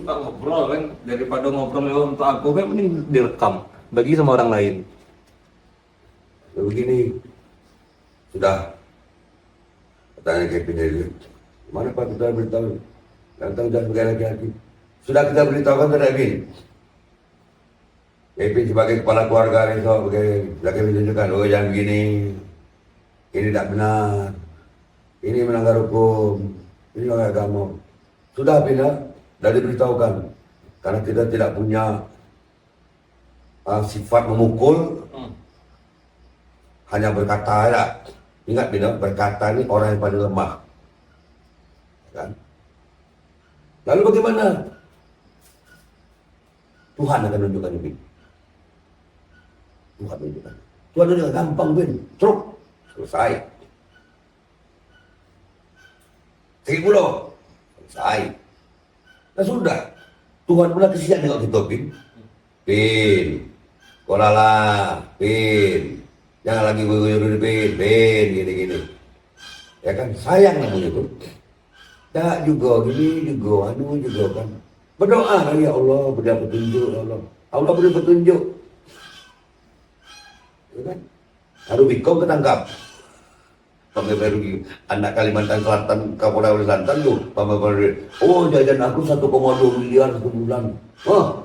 suka ngobrol kan, daripada ngobrol untuk aku kan mending direkam, bagi sama orang lain. Ya begini, sudah katanya Kevin dari mana Pak kita beritahu, datang sudah sebagai laki-laki. Sudah kita beritahukan tidak Kevin? Kevin sebagai kepala keluarga ini sebagai laki menunjukkan, oh jangan begini, ini tidak benar, ini melanggar hukum, ini melanggar agama. Sudah pindah, sudah diberitahukan, karena kita tidak punya sifat memukul, hanya berkata ya. Ingat bina, berkata ini orang yang paling lemah, kan? Lalu bagaimana? Tuhan akan menunjukkan ini. Tuhan menunjukkan. Tuhan menunjukkan gampang bin, truk selesai. 1000 selesai. Nah sudah, Tuhan pula kesian tengok kita bin. Bin, kolala, bin. Jangan lagi gue bin, gini-gini. Ya kan, sayang namanya tuh. Tak juga, gini juga, anu juga kan. Berdoa kan, ya Allah, beri petunjuk, ya Allah. Allah beri petunjuk. Ya kan? Harus bikom ketangkap. Pamer anak Kalimantan Selatan, Kapolda Selatan tuh, pamer. Oh, jajan aku 1,2 miliar satu bulan. Wah,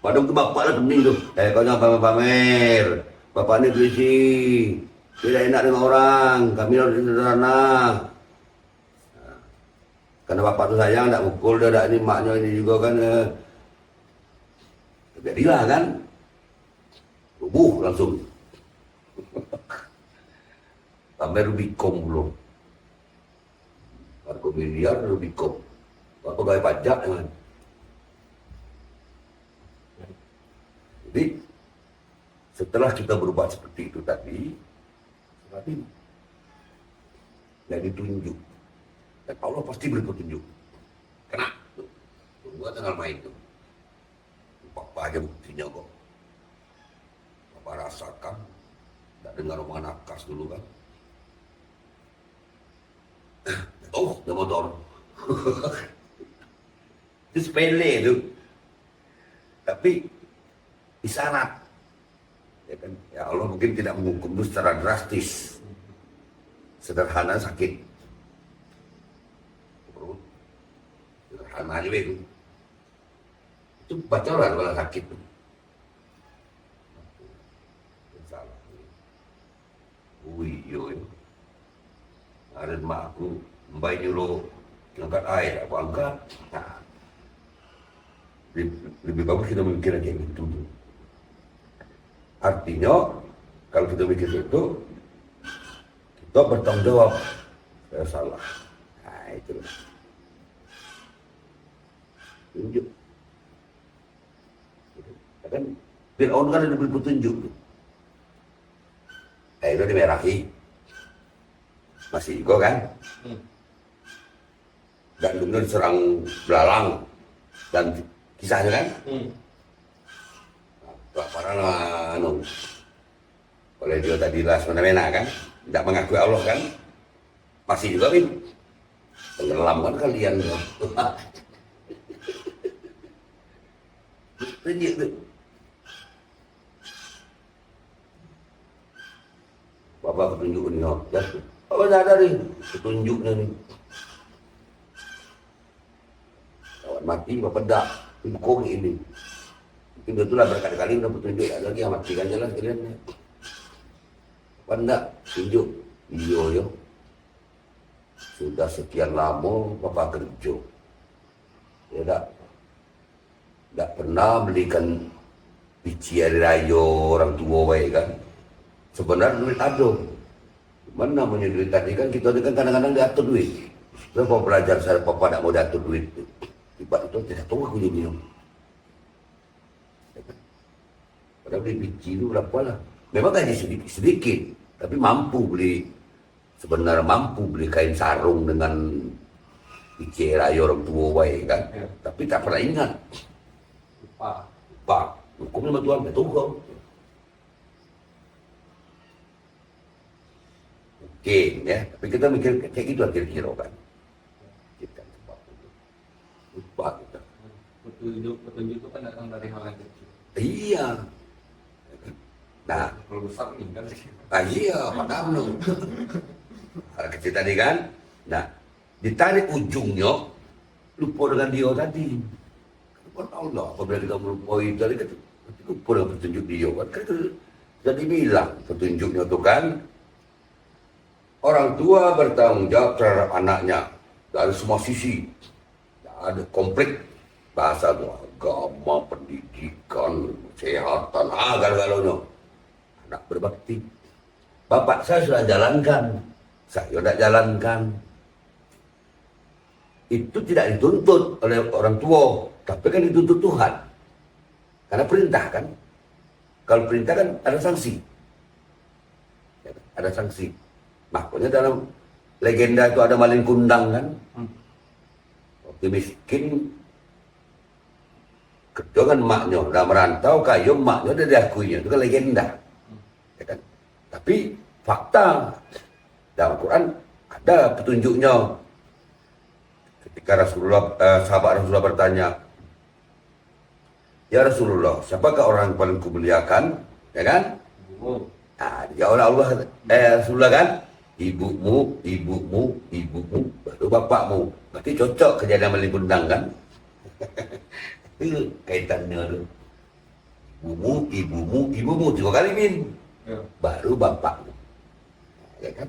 padahal tuh bapak lah pening tuh. Kau jangan pamer. Bapak ini berisi, tidak enak dengan orang, kami harus sederhana. Karena bapak tuh sayang, tidak mukul, tidak ini maknya ini juga kan. Jadilah kan, rubuh langsung. Sampai Rubicon belum. 1 miliar Rubicon. Bapak bayar pajak kan. Jadi, setelah kita berbuat seperti itu tadi, dan ditunjuk. Dan Allah pasti beri petunjuk. Kena. Tunggu tanggal main tuh. Papa aja buktinya kok. Papa rasakan. Tidak dengar omongan akas dulu kan. Oh, ada motor. Itu sepele itu. Tapi isyarat. Ya kan, ya Allah mungkin tidak menghukum itu secara drastis, sederhana sakit perut, sederhana aja itu bacolan kalau sakit tuh. Salah. Yo, ada mak aku membaik nyuruh angkat air, aku angkat. Nah, lebih bagus kita memikirkan kayak gitu tuh. Artinya, kalau kita mikir itu, kita bertanggung jawab. Saya salah. Nah, itu. Tunjuk. Kan, Fir'aun kan ada petunjuk. Itu dimerahi. Masih juga kan? Gandumnya diserang belalang. Dan kisahnya kan? Kelaparan anu oleh dia tadi lah semena-mena kan, tidak mengakui Allah kan, masih juga bin tenggelam kan kalian tuh. Tunjuk tuh. Bapak petunjuk ini, ya. Bapak sadar nih, petunjuknya nih. Kawan mati, bapak dak, hukum ini. Mungkin itulah berkali-kali udah petunjuk lagi yang matikan jalan sekalian. Apa enggak? Tunjuk. Iya. Sudah sekian lama Bapak kerja. Ya enggak pernah belikan biji hari raya orang tua baik kan. Sebenarnya duit ada. Mana namanya duit tadi kan kita kan kadang-kadang diatur duit. Bapak belajar saya Bapak tidak mau diatur duit. Tiba-tiba tidak tahu aku jadi Padahal beli biji itu berapa lah. Memang gaji sedikit, tapi mampu beli. Sebenarnya mampu beli kain sarung dengan biji raya orang tua wae kan. Ya. Tapi tak pernah ingat. Lupa. Hukumnya sama Tuhan, betul kok. Oke, ya. Tapi kita mikir kayak gitu kira-kira kan. Kita lupa kita. petunjuk itu kan datang dari hal yang kecil. Iya. Nah, Kalau besar kan. iya, padahal hal kecil tadi kan. Nah, ditarik ujungnya, lupa dengan dia tadi. Kan Allah, apabila kita melupai tadi, kita lupa dengan petunjuk dia. Kan kita sudah dibilang petunjuknya itu kan, orang tua bertanggung jawab terhadap anaknya dari semua sisi. Ada konflik bahasa agama, pendidikan, kesehatan, segala-galanya. Anak berbakti. Bapak saya sudah jalankan, saya tidak jalankan. Itu tidak dituntut oleh orang tua, tapi kan dituntut Tuhan. Karena perintah kan. Kalau perintah kan ada sanksi. Ada sanksi. Makanya dalam legenda itu ada maling kundang kan. Waktu miskin, kerja kan emaknya, udah merantau kayu emaknya udah diakuinya, itu kan legenda. Ya kan? Tapi fakta dalam Quran ada petunjuknya. Ketika sahabat Rasulullah bertanya, ya Rasulullah, siapakah orang yang paling kumuliakan? Ya kan? Nah, dijawab Allah, Rasulullah kan, ibumu, baru bapakmu. Berarti cocok kejadian maling kundang kan? Itu kaitannya tuh. Ibumu 3 kali min. Ya. Baru bapakmu. Ya kan?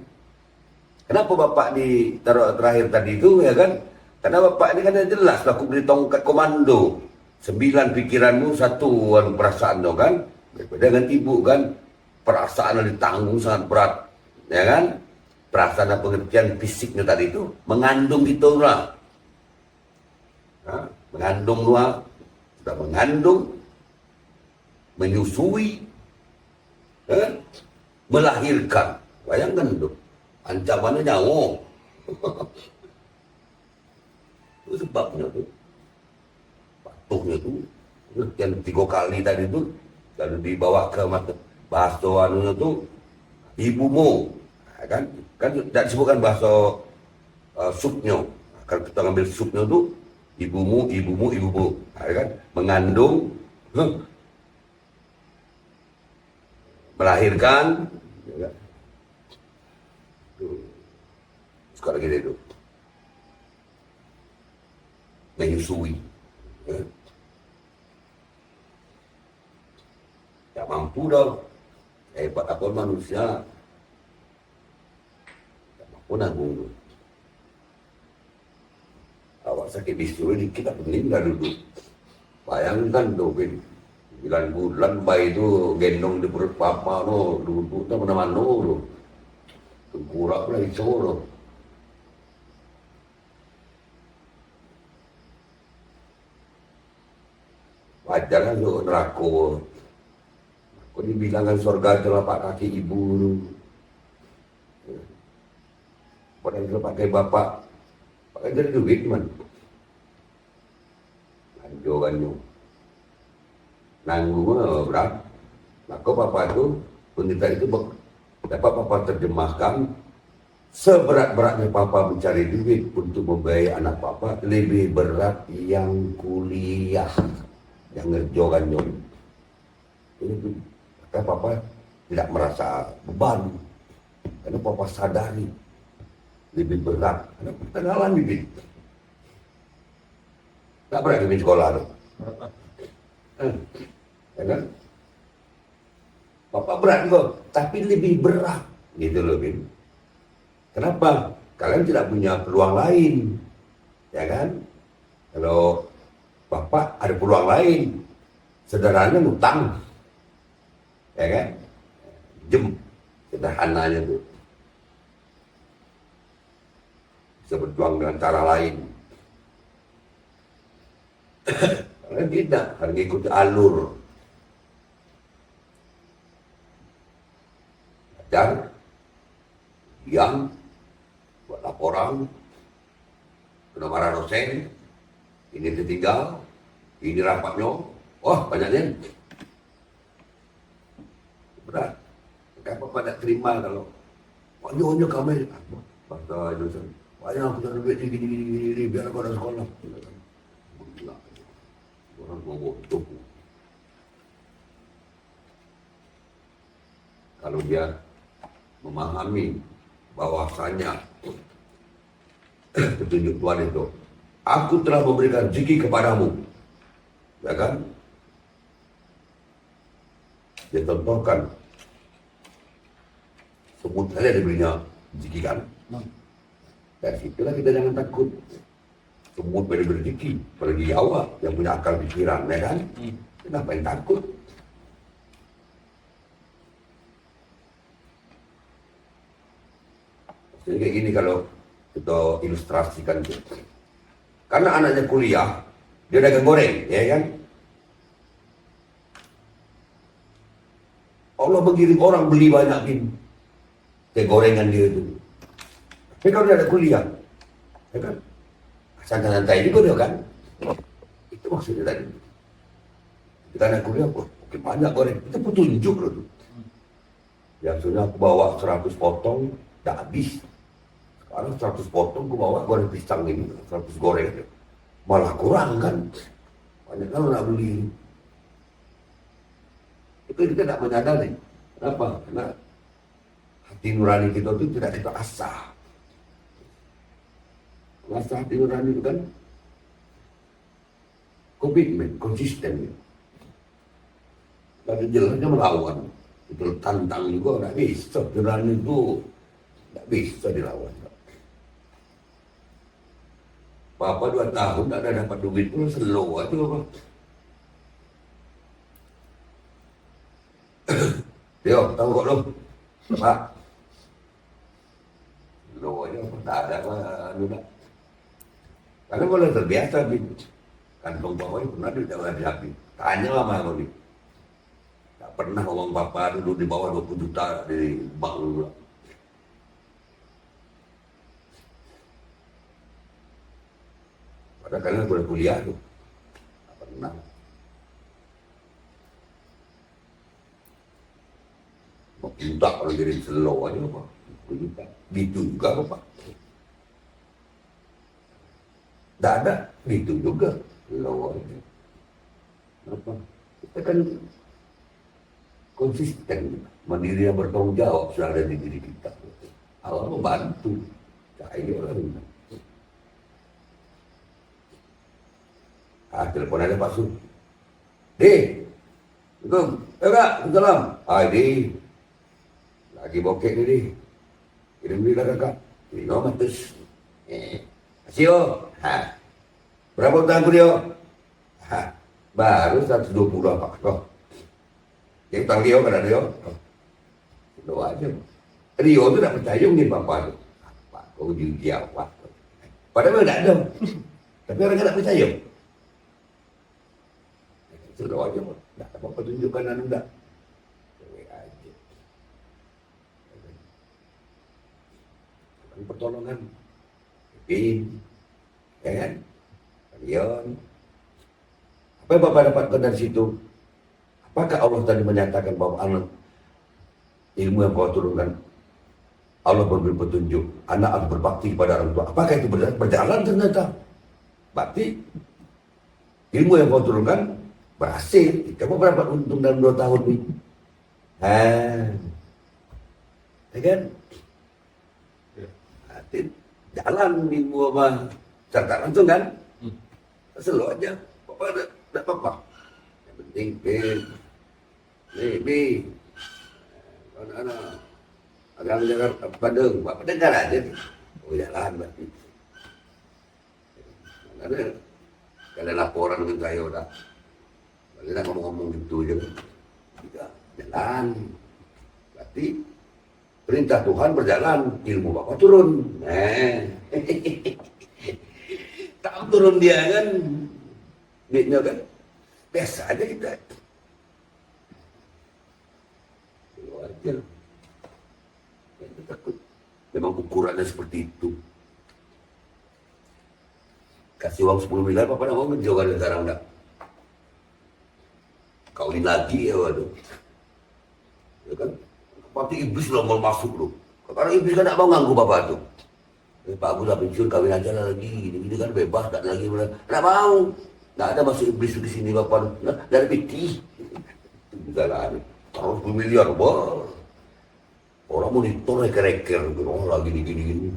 Kenapa bapak ditaruh terakhir tadi itu ya kan? Karena bapak ini kan jelas aku beri tongkat komando. 9 pikiranmu, 1 perasaan dong kan? Berbeda dengan ibu kan? Perasaan yang ditanggung sangat berat. Ya kan? Perasaan dan pengertian fisiknya tadi itu mengandung gitu lah. Nah, mengandung luar, sudah mengandung, menyusui, melahirkan. Bayangkan tuh, ancamannya nyawa. Itu sebabnya tuh, patuhnya tuh, yang 3 kali tadi tuh, lalu dibawa ke bahasa anunya tuh, ibumu, kan tidak disebutkan bahasa supnya. Kalau kita ngambil supnya tuh, ibumu, kan mengandung, melahirkan, ya kan? Sekarang gini tuh, menyusui, ya. Tak mampu dong, hebat apa manusia, tak mampu nanggung. Awak sakit bisu ini kita meninggal dulu. Bayangkan tuh, 9 bulan bayi itu gendong di perut papa no, duduk tuh mana-mana no, tengkurak lah iso no. Wajar kan tuh neraka. Kok dibilangkan surga telapak kaki ibu. Padahal telapak kaki bapak. Pakai dari duit man. Anjogannya. Nanggung berat. Maka papa itu, pendeta itu dapat papa terjemahkan. Seberat-beratnya papa mencari duit untuk membiayai anak papa, lebih berat yang kuliah. Yang ngerjogannya. Ini maka papa tidak merasa beban. Karena papa sadari lebih berat. Karena kenalan bibit. Tak pernah bibit sekolah tu. Ya kan? Papa berat kok, tapi lebih berat. Gitu loh, Bin. Kenapa? Kalian tidak punya peluang lain. Ya kan? Kalau Bapak ada peluang lain. Sederhananya ngutang. Ya kan? Jem. Sederhananya tuh. Bisa berjuang dengan cara lain. Kalian tidak. Harus ikut alur. Dan diam, buat laporan, kena marah dosen, ini ditinggal, ini rapatnya, wah banyaknya. Berat. Kenapa pada terima kalau banyak kami, bahasa dosen, banyak aku cari duit gini, biar aku ada sekolah. ngomong itu. Kalau dia memahami bahwasanya petunjuk Tuhan itu, aku telah memberikan rezeki kepadamu, ya kan? Dia contohkan semut saja diberinya rezeki kan? Dari situlah kita jangan takut. Semut pada rezeki, apalagi awak yang punya akal pikiran, ya kan? Kenapa yang takut? Jadi kayak gini kalau kita ilustrasikan itu. Karena anaknya kuliah, dia dagang goreng, ya kan? Allah mengirim orang beli banyak ini. Kayak gorengan dia itu. Tapi kalau dia ada kuliah, ya kan? Santai-santai juga dia kan? Itu maksudnya tadi. Kita ada kuliah, oke banyak goreng. Itu petunjuk loh tuh. Yang sudah aku bawa 100 potong, tak habis. Sekarang 100 potong aku bawa goreng pisang ini, 100 goreng. Malah kurang kan? Banyak kalau nak beli. Itu kita tidak menyadari. Kenapa? Karena hati nurani kita itu tidak kita asah. Asah hati nurani itu kan komitmen, konsisten. Tapi jelasnya melawan. Itu tantang juga, tidak bisa. Nurani itu tidak bisa dilawan. Bapak 2 tahun tidak ada dapat duit pun slow aja Bapak. Tio, tahu kok lo? Pak. Slow aja, tak ada apa. Karena kalau terbiasa gitu. Kantong bawahnya pernah tidak ada habis. Tanya lama aku nih. Tak pernah uang bapak dulu di bawah 20 juta dari bank dulu. Padahal kalian boleh kuliah tuh. Tak pernah. Mau juta kalau jadi slow aja Pak. 20 juta. Gitu juga Pak. Tidak ada. Gitu juga. Slow aja. Apa? Kita kan konsisten. Mandiri yang bertanggung jawab sudah ada di diri kita. Allah membantu. Cahaya orang. Telepon ada Pak Su. Di. Assalamualaikum. Kak, salam. Di. Lagi bokek ni Di. Kirim duit lah kakak. Ini nomor terus. Kasih yo. Berapa utang aku dia? Baru 120 apa kok. Yang utang dia kan ada yo. Doa aja. Rio tu tak percaya mungkin Bapak tu. Bapak kau jujur awak. Padahal tak ada. Tapi orang tak percaya. Sudah aja, tak apa-apa tunjukkan anu tak. Cewek aja. Pertolongan. Pin. Ya kan? Kalian. Apa yang Bapak dapatkan dari situ? Apakah Allah tadi menyatakan bahwa anak ilmu yang kau turunkan Allah memberi petunjuk, anak harus berbakti kepada orang tua. Apakah itu berjalan ternyata? Bakti ilmu yang kau turunkan berhasil. Kamu berapa untung dalam 2 tahun ini? Ya kan? Hati jalan ilmu apa? Serta langsung kan? Selalu aja. Bapak tidak apa-apa. Yang penting Bi. Anak-anak agak menjaga Padang. Bapak dengar aja. Oh jalan berarti. Ada laporan dengan saya udah. Kita ngomong-ngomong gitu aja. Tidak jalan. Berarti perintah Tuhan berjalan, ilmu Bapak turun. Tak turun dia kan. Duitnya kan. Biasa aja kita. Wajar. Kita takut. Memang ukurannya seperti itu. Kasih uang 10 miliar, Bapak nak mau menjauhkan sekarang enggak? Kawin lagi ya waduh. Ya kan? Pasti iblis lo mau masuk lo. Karena iblis kan tak mau ganggu Bapak tuh. Pak Agus dah pensiun kawin aja lah lagi. Gini kan bebas tak lagi. Tak mau. Nggak ada masuk iblis di sini bapak. Nggak ada piti. Misalnya ada. Terus miliar, wah. Orang monitor reker-reker. Oh lagi gini-gini.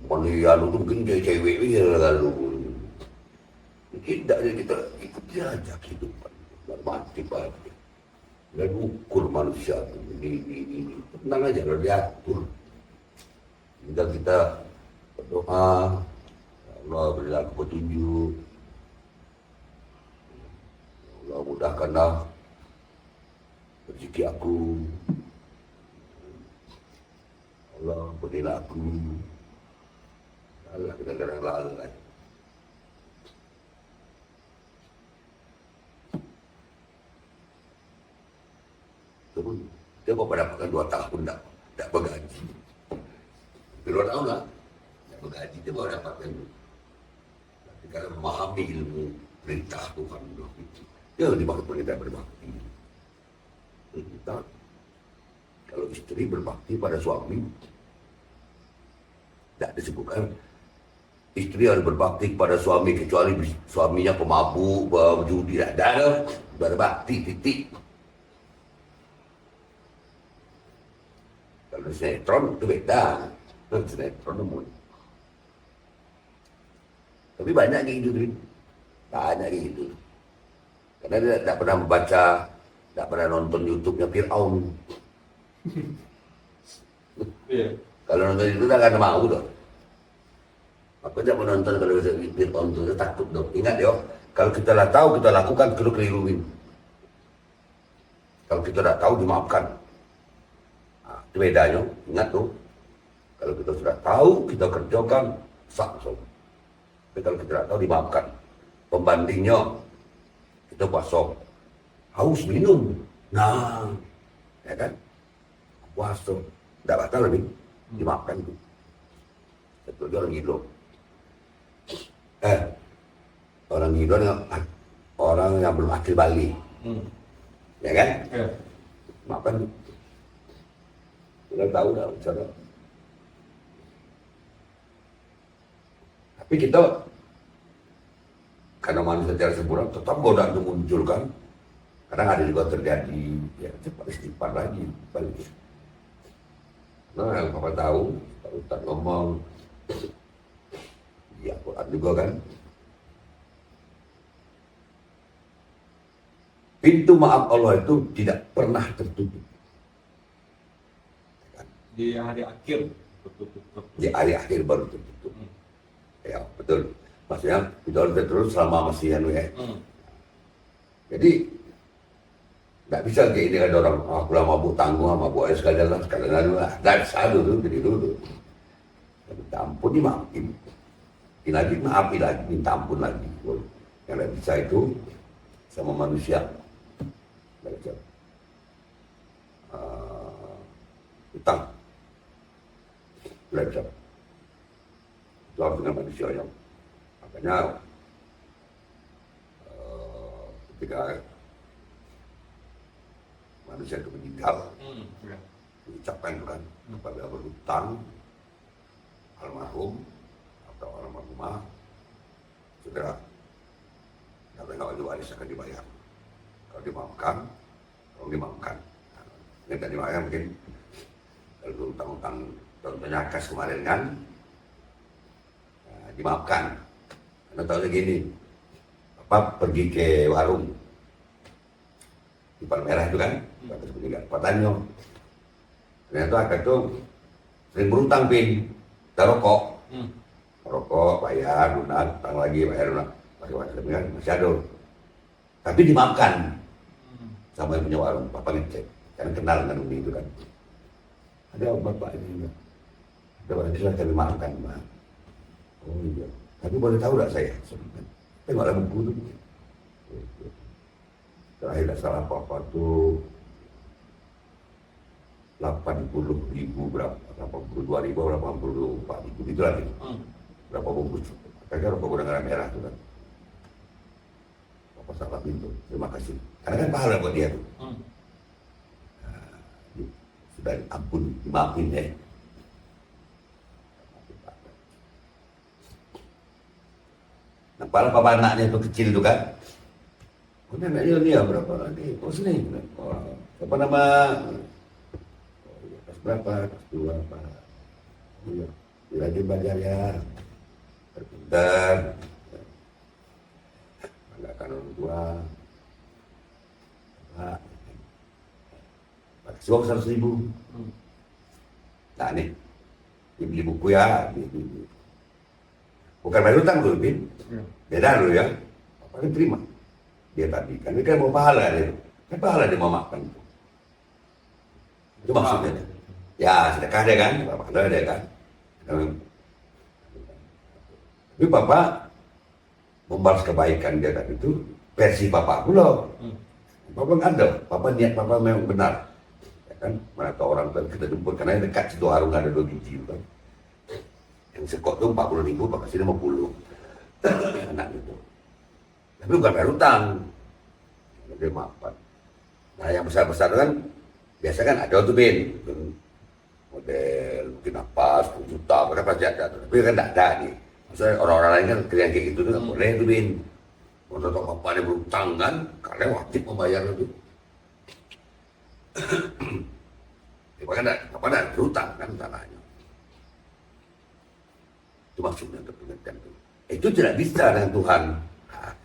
Bukan lu tuh mungkin cewek ya lalu. Tidak, kita ikuti aja kehidupan. Mati Pak. Dan ukur manusia ini. Tenang aja kalau diatur. Tinggal kita berdoa. Ya Allah berilah aku petunjuk. Ya Allah mudahkanlah rezeki aku. Ya Allah berilah aku. Allah kita kadang lalai. Dia bapak dapatkan 2 tahun tak bergaji. 2 tahun lah, tak bergaji dia baru dapatkan. Tapi kalau memahami ilmu perintah Tuhan, dia dimaksud perintah berbakti. Kita, kalau istri berbakti pada suami, tidak disebutkan istri harus berbakti kepada suami kecuali suaminya pemabuk, berjudi, tidak ada, berbakti titik. Kalau sinetron itu beda, sinetron namun. Tapi banyak kayak gitu, banyak kayak gitu. Karena dia tidak pernah membaca, tidak pernah nonton YouTube-nya Fir'aun. Iya. Kalau nonton itu tak akan mau dong. Aku tidak mau nonton kalau Fir'aun itu, dia takut dong. Ingat ya, kalau kita dah tahu kita lakukan, kita keliruin. Kalau kita dah tahu dimaafkan. Itu bedanya, ingat tuh. Kalau kita sudah tahu, kita kerjakan, sah. Tapi kalau kita tidak tahu, dimaafkan. Pembandingnya, kita puasa. Haus minum. Nah, ya kan? Puasa. Tidak batal lebih, dimaafkan tuh. Itu orang gila. Orang gila orang yang belum akil balik. Ya kan? Maafkan tuh. Kita tahu dah cara. Tapi kita karena manusia secara sempurna tetap godaan itu muncul kan. Kadang ada juga terjadi ya cepat istighfar lagi balik. Nah yang Papa tahu, Pak Ustaz ngomong ya Quran juga kan. Pintu maaf Allah itu tidak pernah tertutup. Di hari akhir Di hari akhir baru tertutup. Ya betul. Maksudnya kita harus terus selama masih ya. Jadi nggak bisa kayak ini ada orang aku lah mabuk tanggung sama mabuk air sekalian lah. Dari satu tuh jadi dulu. Minta ampun dimaafin. Lagi maafi lagi minta ampun lagi. Yang nggak bisa itu sama manusia. Belajar. Utang. Belajar. Itu harus dengan manusia yang makanya ketika manusia itu meninggal diucapkan kan kepada berhutang almarhum atau almarhumah segera kalau nggak wajib waris akan dibayar kalau dimaafkan ini tadi makanya mungkin kalau utang-utang contohnya kas kemarin kan dimaafkan karena tahu gini pergi ke warung di Palmerah itu kan terus meninggal Patanyo ternyata akak itu sering berutang pin rokok bayar lunak utang lagi bayar lunak masih ada tapi dimaafkan sama yang punya warung papa ngecek karena kenal dengan Umi itu kan ada bapak ini juga ada orang jelas kami maafkan Mbak. Oh iya tapi boleh tahu tak saya tengoklah buku itu terakhir tak salah apa tuh 80.000 berapa 82.000 84.000 itu lagi berapa bungkus kayaknya rokok gudang merah tuh kan apa salah pintu terima kasih karena kan pahala buat dia tuh sudah ampun dimaafin ya Kepala papa anaknya itu kecil itu kan. Oh, neneknya dia berapa lagi? Oh, sini. Oh, apa nama? Oh, iya, kelas berapa? Kelas 2 apa? Iya. Dia lagi belajar ya. Berpintar. Banggakan orang tua. Pak. Kasih uang 100.000. Nah, nih. Dia beli buku ya. Bukan bayar utang dulu, Bin. Beda dulu ya. Apa yang terima? Dia tadi kan ini kan mau pahala dia. Kan pahala dia mau makan. Itu maksudnya. Ya sedekah dia kan, pahala dia kan. Tapi papa membalas kebaikan dia tadi itu versi papa pula. Papa nggak ada. Papa niat papa memang benar. Ya kan, mana tahu orang tua kita jemput karena dekat situ Harung ada 2 biji kan. Yang sekot tuh 40.000, papa kasih 50. Anak itu. Tapi bukan bayar utang. Dia maafkan. Nah yang besar-besar kan biasa kan ada tuh Bin. Model mungkin apa 10 juta mereka pasti ada. Tapi kan tidak ada nih. Maksudnya orang-orang lain kan kerjaan kayak gitu tuh nggak boleh tuh Bin. Kalau bapaknya berutang kan, kalian wajib membayar itu. Bahkan apa ada berutang kan tanahnya. Itu maksudnya untuk pengertian itu. Itu tidak bisa dengan Tuhan.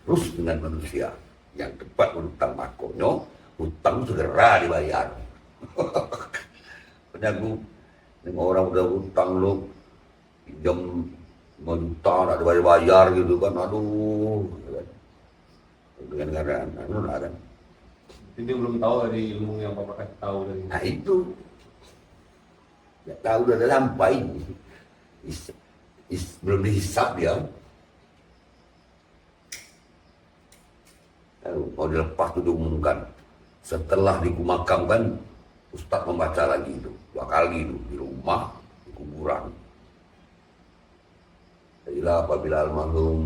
Harus dengan manusia yang tepat berutang makonyo, hutang segera dibayar. Penyagu dengan orang udah hutang lu pinjam 5 juta ada bayar gitu kan, aduh. Dengan keadaan, kan. Jadi belum tahu dari ilmu yang papa kasih tahu dari. Nah itu, ya tahu udah sampai, belum dihisap dia. Mau dilepas itu diumumkan. Setelah dikumakamkan, Ustadz membaca lagi itu 2 kali itu di rumah, di kuburan. Ila apabila almarhum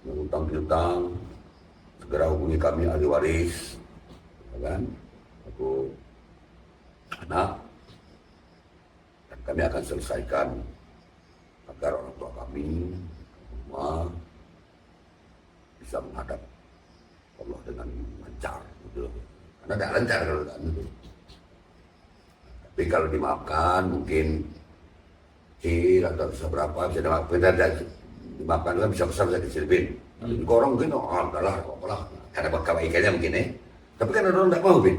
mengutang piutang, segera hubungi kami ahli waris, kan? Aku anak, dan kami akan selesaikan agar orang tua kami semua bisa menghadap Allah dengan lancar, gitu. Karena tidak lancar kalau kan. Tapi kalau dimaafkan mungkin atau bisa berapa bisa dimaafkan kan bisa besar bisa kecil Bin. Orang mungkin adalah apalah karena kebaikannya mungkin ya. Tapi kan ada orang tidak mau Bin,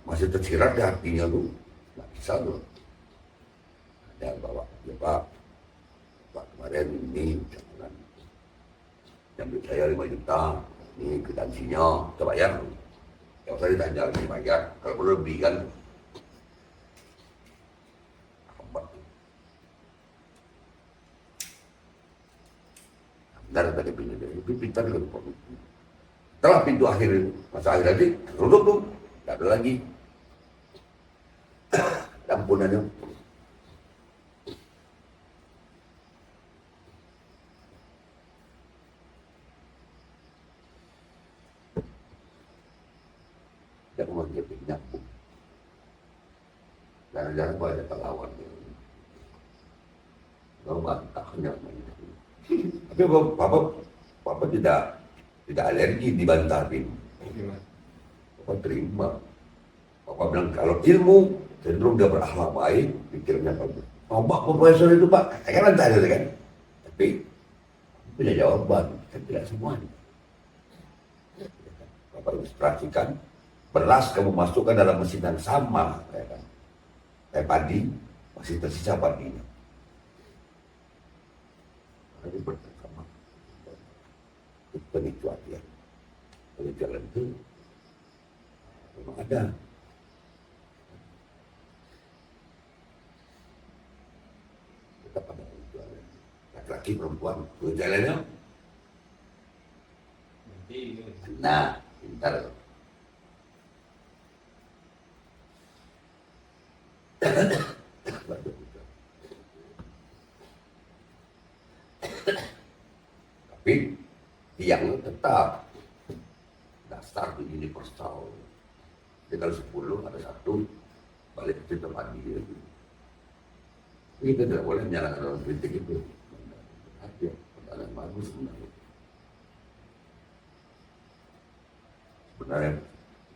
masih tersirat di hatinya tuh nggak bisa tuh. Ada bawa ya Pak kemarin ini jangan ambil saya 5 juta. Ini kwitansinya, kita bayar. Kalau saya ditanya lagi bayar, kalau perlu lebih kan. Benar tadi pintar juga. Setelah pintu akhir, masa akhir tadi, tutup tuh, tidak ada lagi. Ampunannya. Tidak mau dia nyambung. Jangan-jangan banyak pahlawan. Kalau bantahnya. Tapi Papa tidak alergi dibantah Bin. Papa terima. Papa bilang kalau ilmu cenderung dia berakhlak baik, pikirnya bagus. Oh, Pak profesor itu Pak, saya kan tanya kan. Tapi punya jawaban, kan tidak semuanya. Papa ilustrasikan, beras kamu masukkan dalam mesin yang sama, ya kan? Kayak padi, masih tersisa padinya. Ini bersama pengecualian. Pengecualian itu memang ada. Tetap ada pengecualian. Laki-laki perempuan pengecualiannya. Nah, pintar. Tapi yang tetap dasar itu universal. Jadi kalau 10 ada 1 balik ke situ padi. Kita tidak boleh menyalahkan orang kritik itu. Ada pertanyaan bagus sebenarnya. Sebenarnya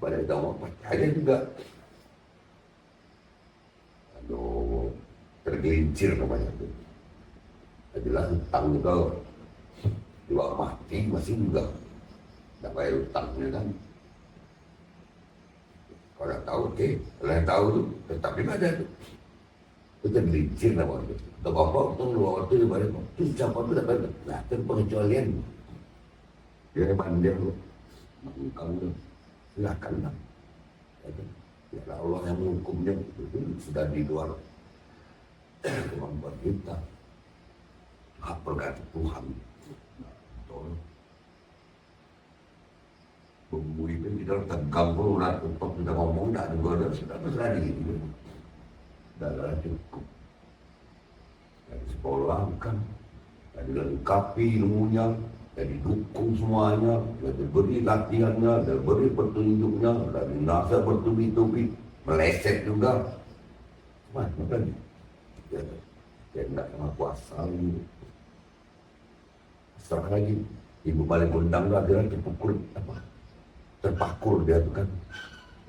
pada kita mau percaya juga. Aduh, tergelincir namanya tuh. Adalah hutang juga. Juga mati masih juga. Tidak bayar hutangnya kan. Kalau yang tahu, oke. Kalau yang tahu tuh, tetap di mana tuh. Itu tergelincir namanya. Atau bapak, itu luar waktu di balik. Itu siapa tuh dapat. Nah, itu pengecualian. Dia bandel loh. Kamu silakan lah. Ya Allah yang menghukumnya itu sudah di luar kemampuan kita. Hak prerogatif Tuhan. Tolong. Bumbu itu kita tegang pun udah tutup kita ngomong dah juga sudah besar gitu. Sudah cukup. Dari sekolah kan, dari lengkapi ilmunya, dari dukung semuanya, dari beri latihannya, dari beri petunjuknya, dari nasihat bertubi-tubi, meleset juga. Mana kan? Ya, tidak sama kuasa ini. Serah lagi, ibu balik undang dah dia terpukul apa? Terpakur dia tu kan.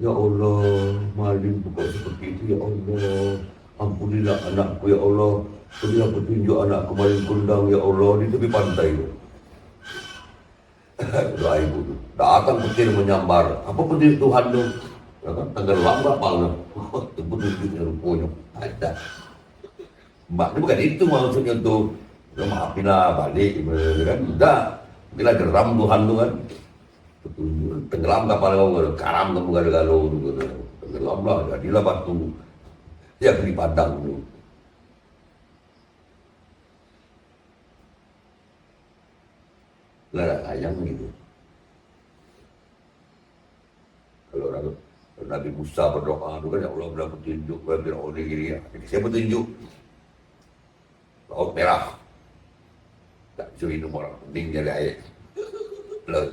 Ya Allah, malin bukan seperti itu ya Allah. Ampunilah anakku ya Allah. Berilah petunjuk anakku balik undang ya Allah di tepi pantai tu. Doa ibu tu. Datang petir menyambar. Apa petir Tuhan tu? Ya kan? Tenggelam kapalnya. Itu petunjuknya rupanya. Ada. Mbak ni bukan itu maksudnya tu. Ya, maafinlah balik kan. Dah. Bila geram Tuhan tu kan. Tenggelam kapal kamu, karam kamu galau-galau tu. Tenggelam lah, jadilah batu. Ya di padang tu. Lah ayam gitu. Kalau Nabi Musa berdoa tu kan ya Allah beri petunjuk bagi orang gini. Saya petunjuk. Laut merah. Tak bisa minum orang penting jadi air. Laut.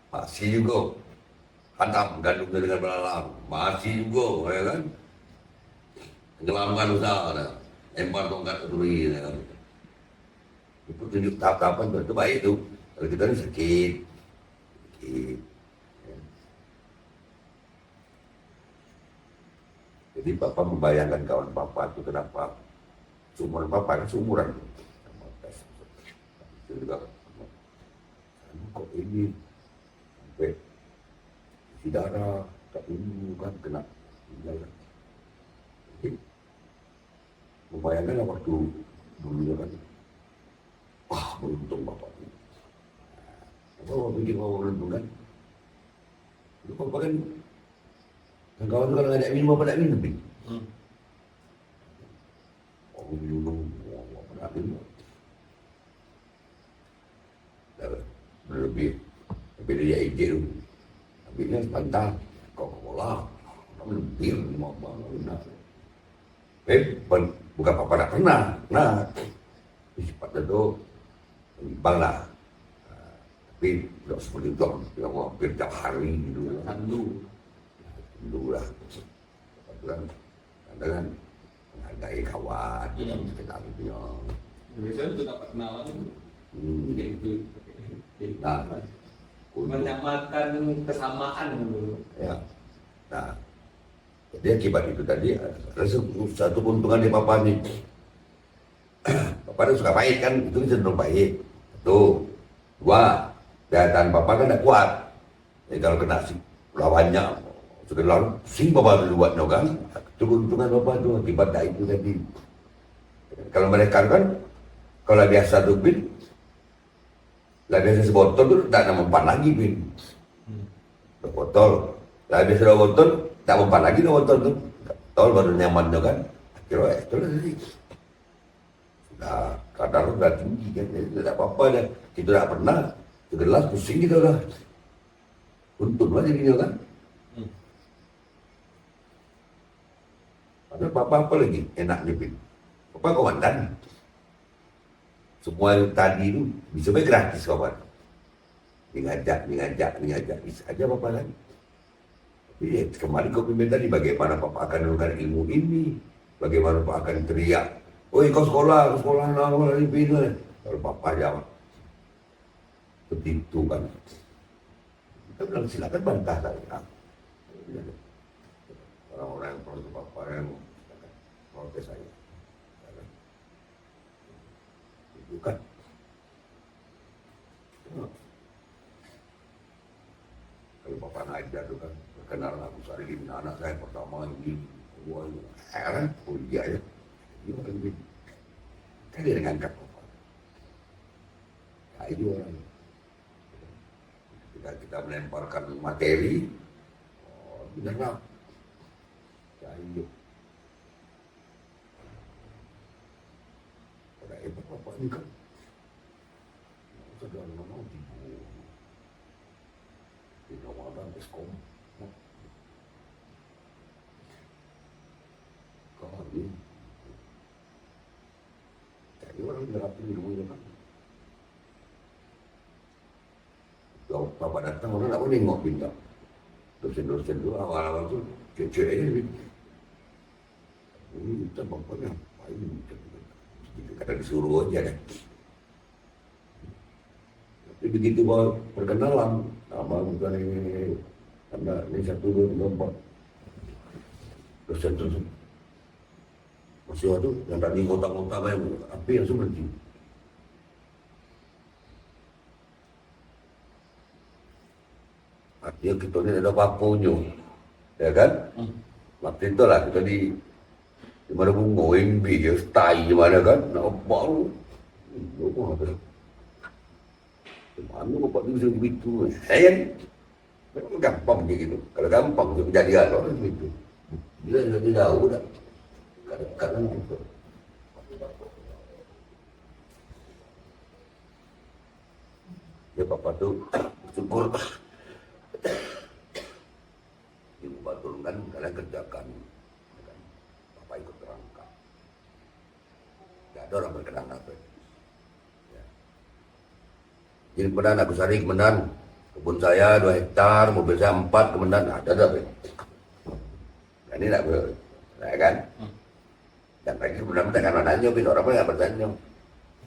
Masih juga hantam gandum dengan belalang. Masih juga, ya kan? Tenggelamkan usaha, lempar tongkat ke tuli, ya kan? Itu tunjuk tahap-tahapan itu baik itu. Kalau kita ni sakit. Ya. Jadi Papa membayangkan kawan Papa itu kenapa seumuran Papa kan seumuran. Itu juga kok ini sampai isi darah tak ini kan kena meninggal. Jadi membayangkan waktu dulu kan, wah beruntung bapak ini. Apa bikin bapak beruntung kan? Itu bapak kan, kawan kalau nggak ada minum bapak tak minum. Oh minum, bapak tak minum. Berlebih. Tapi dia ide tu. Habisnya sepantar. Coca-Cola. Lebih lima banget. Bukan apa-apa tak pernah. Nah. Sepatnya tu. Bang lah. Tapi tidak seperti itu. Yang hampir tiap hari gitu. Dulu lah. Kadang-kadang menghargai kawan. Sekitar itu. Biasanya tu dapat kenalan. Nah. Menyamakan kesamaan dulu. Ya. Nah, jadi akibat itu tadi ada satu keuntungan di Papa nih. Papa itu suka baik kan, itu cenderung baik. Tuh, dua, daya Papa kan tidak kuat. Jadi kalau kena lawannya, sudah lalu sing Papa buatnya kan. Itu keuntungan Papa itu akibat dari itu tadi. Kalau mereka kan, kalau biasa tuh bin, lah biasa sebotol tu tak nak mempan lagi pin. Botol. Lah biasa dah botol tak mempan lagi dah botol tu. Botol baru nyaman tu kan. Kira itu lah tadi. Sudah kadar sudah tinggi kan. Jadi tak apa-apa dah. Kita tak pernah. Segelas pusing kita dah. Untung lah jadinya kan. Ada apa-apa lagi enak ni pin. Papa komandan. Semua yang tadi itu bisa baik gratis kawan. Mengajak. Bisa aja Papa kan. Tapi kembali ke pemimpin tadi, bagaimana Papa akan menurunkan ilmu ini. Bagaimana Papa akan teriak. Oi kau sekolah nak bina. Kalau Papa jawab. Seperti itu kan. Saya bilang silakan bantah saya. Orang-orang yang protes Bapak yang protes saya. Bukan. Kalau Bapak naik jatuh kan, perkenalan aku Sarikin anak saya pertama ini. Wah, heran, oh iya ya. Ini orang ini. Kan dia ngangkat Bapak. Nah, ini orang. Ketika kita melemparkan materi, oh, benar lah. Ya, iya. Pada hebat Bapak ini kan. Saudara mau dibunuh. Di Ramadan Eskom. Kali. Jadi orang nerapin dulu kan. Kalau Bapak datang orang tak boleh nengok bintang. Dosen-dosen dulu awal-awal tu kecil ini. Ini kita bapaknya ngapain? Kata disuruh aja kan. Tapi begitu bawa perkenalan, nama bukan ini, karena ini 1, 2, 3, 4. Dosen-dosen. Masih waktu yang tadi kotak-kotak yang api yang berhenti. Artinya kita ini ada papunya, ya kan? Waktu itu lah kita di mana pun ngoin bi, stay di mana kan? Nak baru, lupa apa? Mana Bapak ni bisa begitu? Saya memang gampang begitu. Kalau gampang untuk kejadian orang begitu. Bila lebih tahu dah. Kadang-kadang gitu. Ya Bapak tu syukur. Ibu baturkan kalian kerjakan. Bapak ikut terangkat. Tak ada orang berkenan apa. Jadi kemudian aku Sari kemudian kebun saya 2 hektar, mobil saya 4 kemudian ada dah. Ini tak boleh, ya kan? Dan lagi kemudian bertanya nanya, bin orang pun nggak bertanya,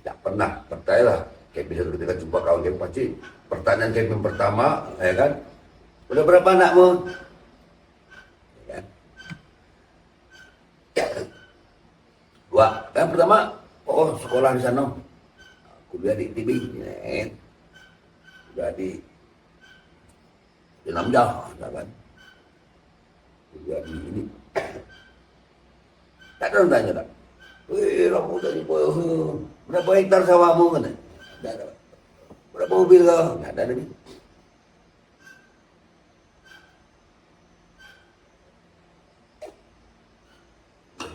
tak pernah percayalah. Kayak bisa ketika jumpa kawan kayak pasti pertanyaan kayak yang pertama, ya kan? Udah berapa anakmu? Ya kan? 2. Yang pertama, oh sekolah di sana, kuliah di ITB, ya. Sudah di Namjah, kan? Sudah di ini. Tak ada orang tanya tak. Wih, kamu tadi berapa hektar sawahmu kan? Tak ada. Berapa mobil kau? Tak ada lagi.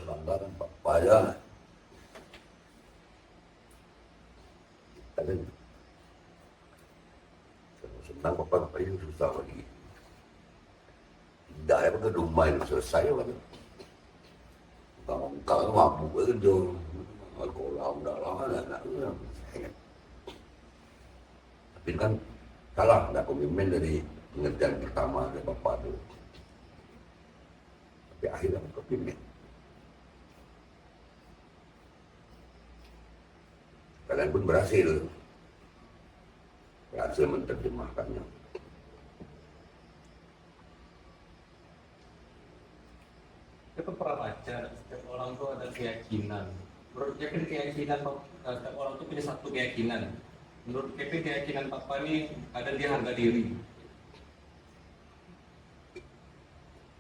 Banggakan Pak aja. Tak ada. Senang Bapak ini susah lagi. Tidak ada ke rumah itu selesai kan. Kalau mabuk itu, kalau udah lama nak. Tapi kan salah, ada komitmen dari pengertian pertama dari Bapak itu. Tapi akhirnya komitmen. Kalian pun berhasil menerjemahkannya. Kita pernah baca setiap orang tuh ada keyakinan. Menurut Kevin keyakinan setiap orang tuh punya satu keyakinan. Menurut Kevin keyakinan Papa ini ada di harga diri.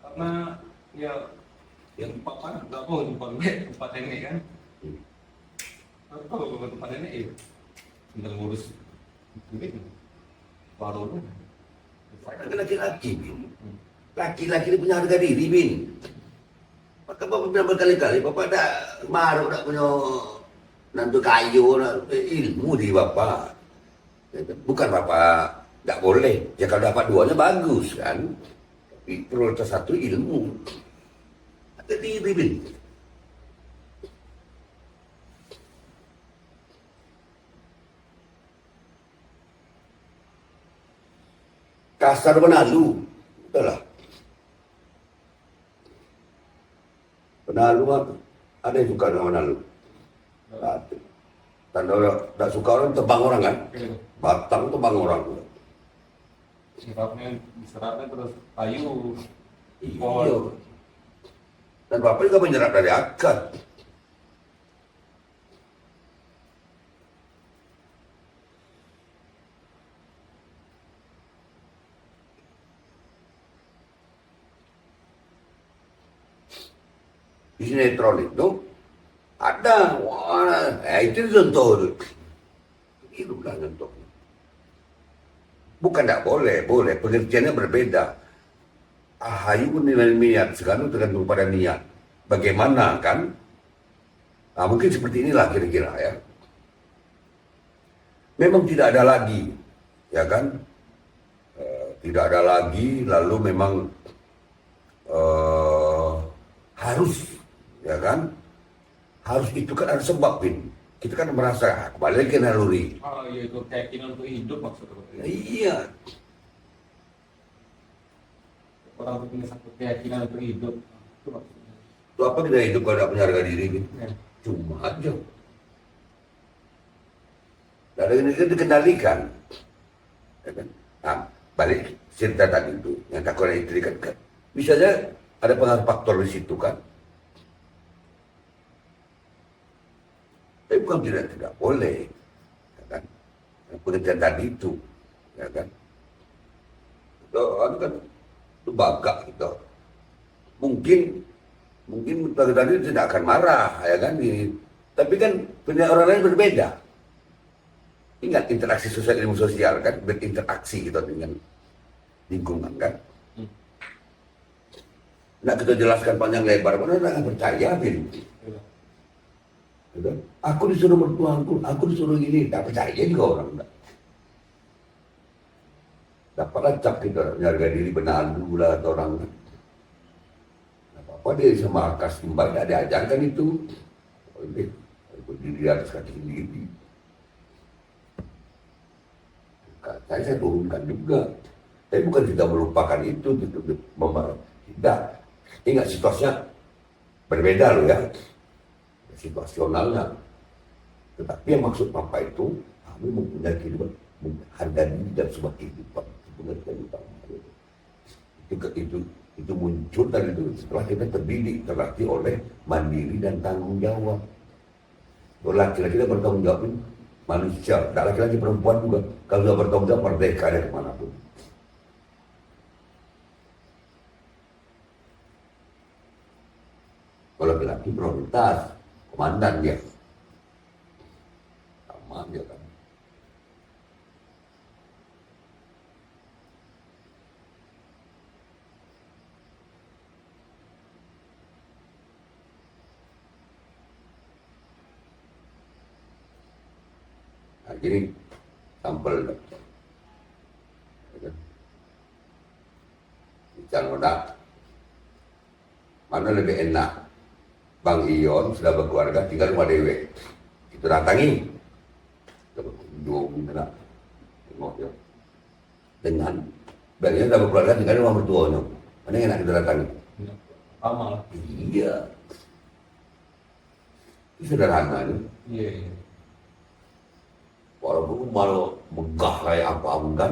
Karena ya yang Papa nggak mau tempat ini kan. Kalau bukan tempat ini ya tinggal ngurus duit baru lu. Laki-laki, Bin. Laki-laki punya harga diri, Bin. Maka Bapak bilang berkali-kali, Bapak dah marah, dah punya nantu kayu, ilmu di Bapak. Bukan Bapak tak boleh. Ya kalau dapat 2-nya bagus kan. Tapi prioritas 1 ilmu. Harga diri, Bin. Kasar Penalu, betul lah. Penalu ada yang suka dengan Penalu. Tanda tak suka orang tebang orang kan. Batang tebang orang. sirapnya diserapnya terus kayu. Iya. Dan Bapak juga menyerap dari akar. Di sinetron itu ada, wah, itu contoh. Itu lah contohnya. Bukan tidak boleh, boleh. Pengertiannya berbeda. Ahayu nilai niat, sekarang tergantung pada niat. Bagaimana kan? Nah, mungkin seperti inilah kira-kira ya. Memang tidak ada lagi, ya kan? Tidak ada lagi, lalu memang harus, ya kan? Harus itu kan ada sebab, Bin. Kita kan merasa kembali lagi ke naluri. Oh iya, itu keyakinan untuk hidup maksudnya. Iya, Orang itu punya satu keyakinan untuk hidup. Itu maksudnya. itu apa kita hidup kalau tidak punya harga diri, Bin? Ya. Cuma aja. Dan ini kan dikendalikan, ya kan? Nah, balik cerita tadi itu, yang takut istri kan, bisa saja ada pengaruh faktor di situ kan. Tapi bukan tidak boleh, ya kan? Yang pengertian tadi itu, ya kan? Itu kan itu bagak gitu. Mungkin tadi tidak akan marah, ya kan? Tapi kan punya orang lain berbeda. Ingat interaksi sosial, ilmu sosial kan, berinteraksi gitu dengan lingkungan kan. Nah kita jelaskan panjang lebar, mana nggak percaya, Bin. Iya. Gitu. Aku disuruh mertuaku, aku disuruh ini, tak percaya juga orang enggak. Dapatlah cap kita harga diri benar dulu lah atau orang. Nah, apa dia sama akas timbal, ada diajarkan itu. Oleh berdiri di atas kaki sendiri. Saya turunkan juga. Tapi bukan tidak melupakan itu, tidak. Ingat situasinya berbeda loh ya, situasionalnya. Tetapi yang maksud Papa itu, kami mempunyai kehidupan, harga diri dan sebuah kehidupan. Itu pengertian utama. Itu muncul dari itu setelah kita terdidik, terlatih oleh mandiri dan tanggung jawab. Laki-laki kita bertanggung jawab manusia, tak laki-laki perempuan juga. Kalau sudah bertanggung jawab, merdeka dari kemanapun. Kalau laki-laki prioritas, komandan dia. Sama dia kan. Nah, jadi sampel Canoda, mana lebih enak? Bang Ion sudah berkeluarga, tinggal rumah dewe. Kita datangi, kita berkunjung, kita tengok ya. Dengan Bang Ion sudah berkeluarga, tinggal rumah mertuanya. Mana yang enak kita datangi? Amal. Iya. Itu sederhana nih. Iya. Walaupun malu megah kayak apa kan.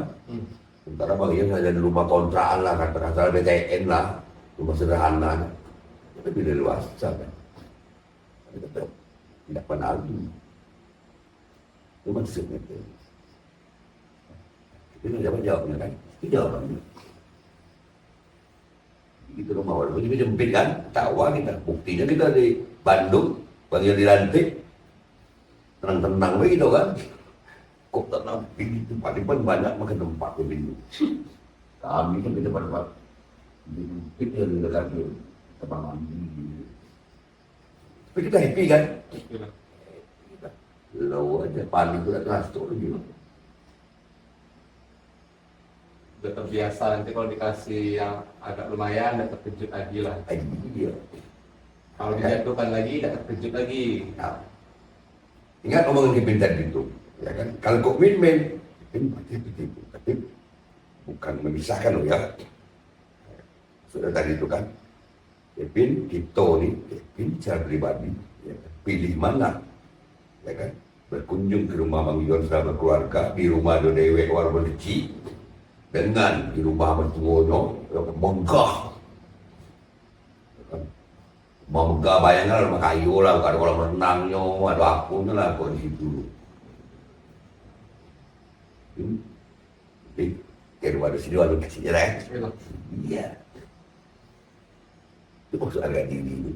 Sementara Bang Ion ada di rumah kontrakan lah, kata-kata BTN lah, rumah sederhana. Tapi dia dewasa kan. Kita tidak pernah lagi. Itu maksudnya itu. Itu jawabnya kan? Itu jawabannya. Itu rumah walaupun juga jempit kan? Tawa kita. Buktinya kita di Bandung, panggil dilantik. Tenang-tenang begitu kan? Kok tenang? Itu paling banyak makan tempat begitu. Kami kan kita pada jempit yang dekat tempat mandi. Tapi kita happy kan? Lo aja paling udah ngastor gitu. Udah terbiasa, nanti kalau dikasih yang agak lumayan, udah terkejut lagi lah. Iya. Kalau dijatuhkan lagi, udah terkejut lagi. Nah, ingat ngomongin Kevin tadi itu, ya kan? Kalau komitmen, Kevin pasti begitu. Tapi bukan memisahkan loh ya. Sudah tadi itu kan. Kevin, kita nih, Kevin secara pribadi, ya, pilih mana, ya kan? Berkunjung ke rumah Bang Ion selama keluarga, di rumah do dewe walaupun kecil, dengan di rumah mertuanya megah. Megah bayangkan rumah kayu lah, ada kolam renangnya, ada akunnya lah kok di situ. Jadi daripada sini ada kasih jalan. Iya. Itu maksud harga diri.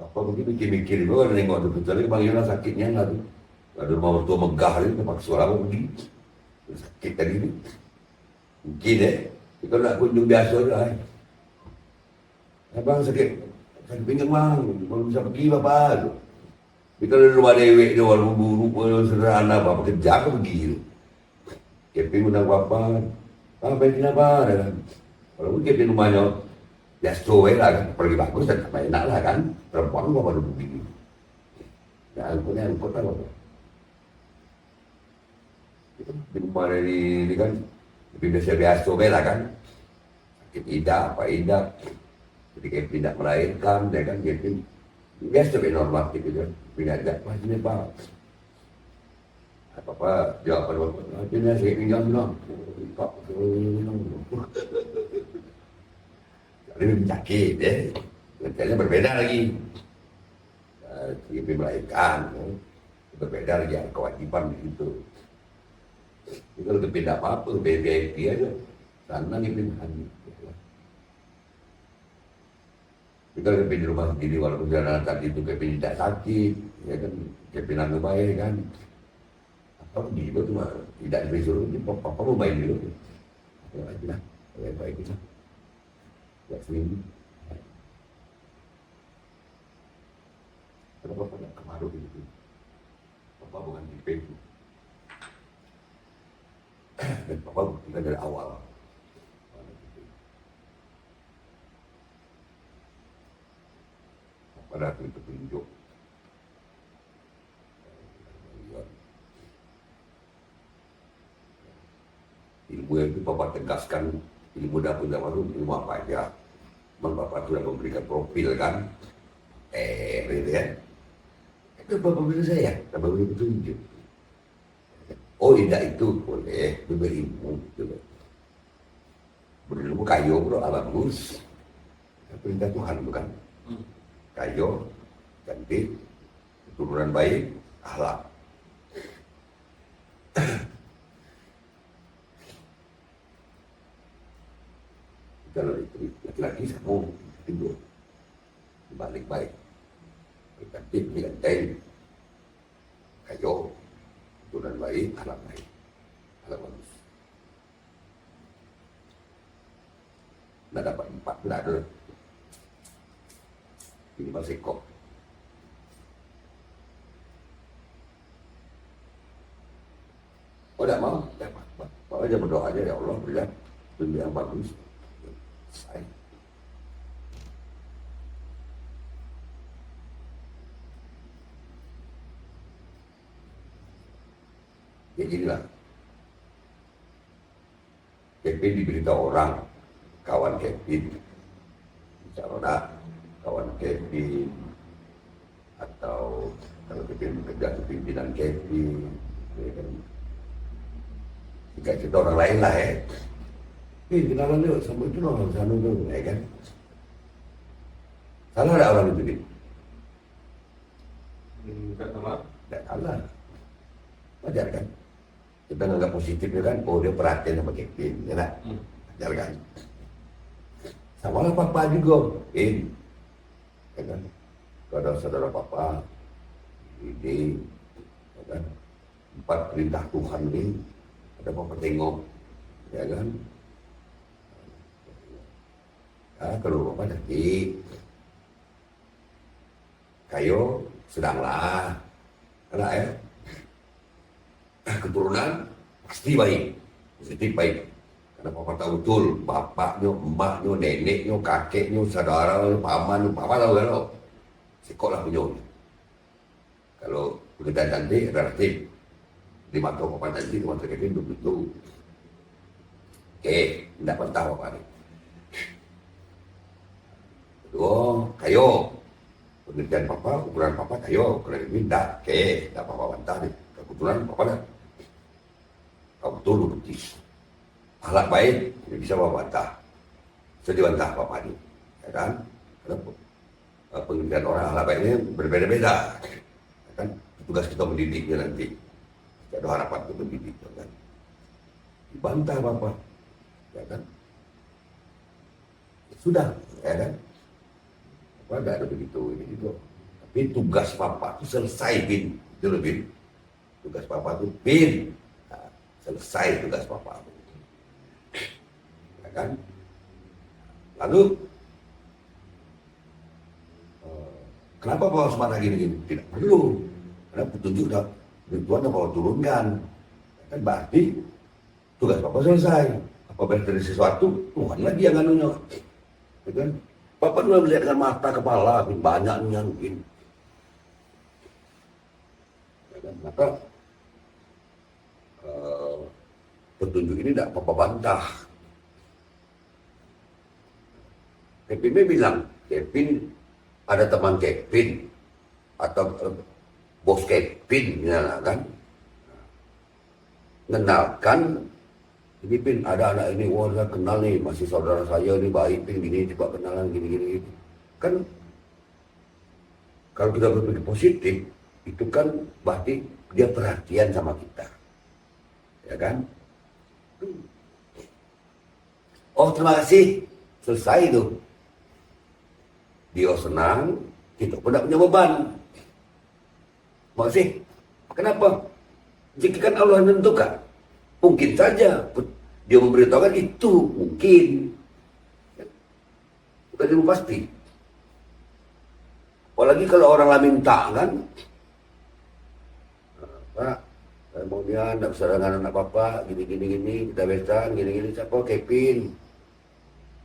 Apa begitu mikir-mikir itu kan nengok tuh kecuali Bang Yona sakitnya nggak tuh. Ada rumah mertua megah itu tempat suara apa begini. Sakit tadi itu. Mungkin kita nak kunjung biasa lah. Abang sakit pinggang bang, belum bisa pergi bapak. Tapi kalau di rumah dewek dia walaupun buruk, sederhana apa kerja ke begitu. Keping undang bapak, apa yang kenapa? Walaupun keping rumahnya biasa lah kan, pergi bagus dan apa enak lah kan. Perempuan gua baru begini. Ya angkutnya angkut lah bapak. Di rumah ini kan lebih biasa lah kan. Sakit idak, apa idak. Jadi keping tidak melahirkan, ya kan keping biasa normal gitu kan. Pindah masih pak. Apa jawaban bapak? Akhirnya saya tinggal bilang, pak, jadi sakit ya. Kerjanya berbeda lagi. Keping melahirkan, berbeda lagi kewajiban itu. Itu kalau kepindah apa-apa, VIP aja. Sana dipindahan. Kita kepin di rumah sendiri walaupun jalan tadi itu kepin tidak sakit, ya kan kepin anu baik kan. Apa gitu tuh mah tidak disuruh di papa mau main dulu. Ya aja lah, baik itu. Ya sini. Kenapa pada kemaru gitu? Papa bukan tipe itu. Dan papa kita dari awal. Pada itu petunjuk. Ilmu yang itu Bapak tegaskan, ilmu dapur itu ilmu apa aja. Memang Bapak sudah memberikan profil kan. Gitu ya. Itu Bapak bilang saya, Bapak beri petunjuk. Oh tidak itu boleh, diberi ilmu. Berilmu kayu bro, bagus. Perintah Tuhan bukan. Kayu, cantik, keturunan baik, akhlak. Kalau itu laki-laki semua tidur balik baik, cantik, ganteng, kayu, keturunan baik, akhlak baik, akhlak bagus. Nggak dapat 4, nggak ada. Ini masih kok. Oh, tidak mau? Dapat. Mau aja berdoa aja, ya Allah, berilah dunia yang bagus. Saya. Ya ginilah. Kevin diberitahu orang, kawan Kevin. Misalnya kawan Kevin atau kalau Kevin bekerja di pimpinan Kevin, ya kan? Jika cerita orang lain lah ya, kenalan dia sama itu orang sana tu, ya kan? Salah ada orang itu ni? Tak salah. Tak salah, wajar kan? Kita menganggap positif dia kan, oh dia perhatian sama Kevin, ya tak? Wajar kan? Sama lah papa juga, ya kan? Kalau saudara papa, ini, ya kan? 4 perintah Tuhan ini, ada papa tengok, ya kan? Ya, kalau papa sakit, kayu sedanglah, karena ya, keturunan pasti baik, positif baik. Karena papa tahu betul, bapaknya, emaknya, neneknya, kakeknya, saudara, paman, papa tahu kan lo. Sekolah punya. Kalau pekerjaan cantik, relatif. Di mata papa cantik, di mata Kevin begitu. Oke, tidak pentah papa ni. Kedua, kayu. Pekerjaan papa, ukuran papa kayu. Kalau Kevin tak, oke, tidak papa bantah ni. Kebetulan papa dah. betul lu bukti. Akhlak baik, dia bisa membantah. Bisa dibantah Bapak ini, ya kan? Karena pendidikan orang akhlak baik ini berbeda-beda, ya kan? Tugas kita mendidiknya nanti. Tidak ada harapan untuk mendidik, ya kan? Dibantah Bapak, ya kan? Ya sudah, ya kan? Apa nggak ada begitu ini gitu. Tapi tugas Bapak itu selesai, Bin. Itu loh, Bin. Tugas Bapak itu, Bin. Nah, selesai tugas Bapak. Ya kan? Lalu kenapa Bapak harus marah gini-gini? Tidak perlu. Karena petunjuk Tuhan yang Bapak turunkan. Ya kan berarti tugas Bapak selesai. Apabila terjadi sesuatu, Tuhan lagi yang anunya. Ya kan? Bapak dulu melihat dengan mata kepala, banyaknya mungkin. Ya kan? Maka petunjuk ini tidak Bapak bantah. Kevin bilang, Kevin ada teman Kevin atau bos Kevin, misalnya kan, mengenalkan ini Pin, ada anak ini, wah saya kenal nih, masih saudara saya ini baik Pin, gini coba kenalan gini. Kan kalau kita berpikir positif, itu kan berarti dia perhatian sama kita, ya kan? Oh terima kasih, selesai itu. Dia senang, kita pun tidak punya beban. Makasih. Kenapa? Jika kan Allah menentukan, mungkin saja dia memberitahukan itu mungkin. Bukan itu pasti. Apalagi kalau orang lain minta kan, Pak, saya mau dia tidak bisa dengan anak bapak, gini, kita besan, gini, siapa? Kevin.